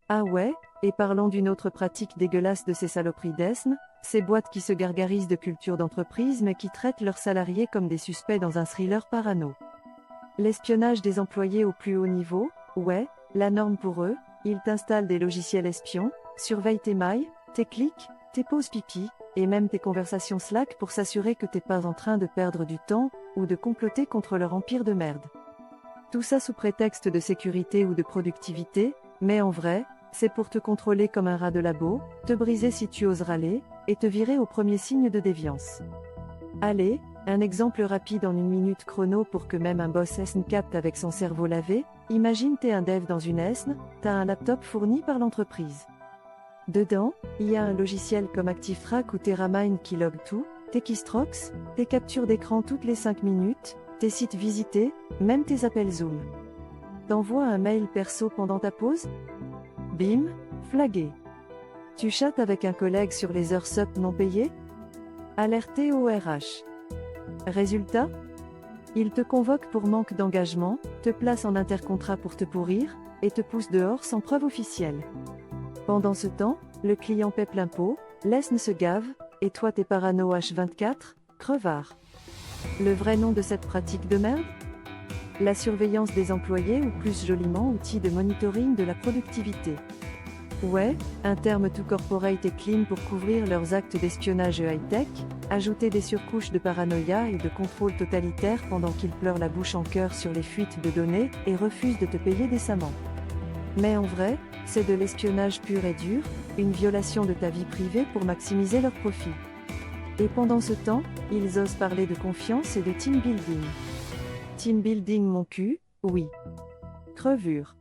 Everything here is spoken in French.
Ah ouais, et parlons d'une autre pratique dégueulasse de ces saloperies d'ESN, ces boîtes qui se gargarisent de culture d'entreprise mais qui traitent leurs salariés comme des suspects dans un thriller parano. L'espionnage des employés au plus haut niveau, ouais, la norme pour eux, ils t'installent des logiciels espions, surveillent tes mails, tes clics, tes pauses pipi, et même tes conversations Slack pour s'assurer que t'es pas en train de perdre du temps, ou de comploter contre leur empire de merde. Tout ça sous prétexte de sécurité ou de productivité, mais en vrai, c'est pour te contrôler comme un rat de labo, te briser si tu oses râler, et te virer au premier signe de déviance. Allez, un exemple rapide en 1 minute chrono pour que même un boss ESN capte avec son cerveau lavé. Imagine t'es un dev dans une ESN, t'as un laptop fourni par l'entreprise. Dedans, il y a un logiciel comme ActiveTrack ou TerraMine qui log tout, tes keystrokes, tes captures d'écran toutes les 5 minutes, tes sites visités, même tes appels Zoom. T'envoies un mail perso pendant ta pause? Bim, flagué. Tu chattes avec un collègue sur les heures sup non payées? Alerté au RH. Résultat? Il te convoque pour manque d'engagement, te place en intercontrat pour te pourrir, et te pousse dehors sans preuve officielle. Pendant ce temps, le client paie plein pot, l'ESN se gave, et toi t'es parano H24, crevard. Le vrai nom de cette pratique de merde? La surveillance des employés ou plus joliment outil de monitoring de la productivité. Ouais, un terme tout corporate et clean pour couvrir leurs actes d'espionnage high-tech, ajouter des surcouches de paranoïa et de contrôle totalitaire pendant qu'ils pleurent la bouche en cœur sur les fuites de données et refusent de te payer décemment. Mais en vrai, c'est de l'espionnage pur et dur, une violation de ta vie privée pour maximiser leurs profits. Et pendant ce temps, ils osent parler de confiance et de team building. Team building mon cul, oui. Crevure.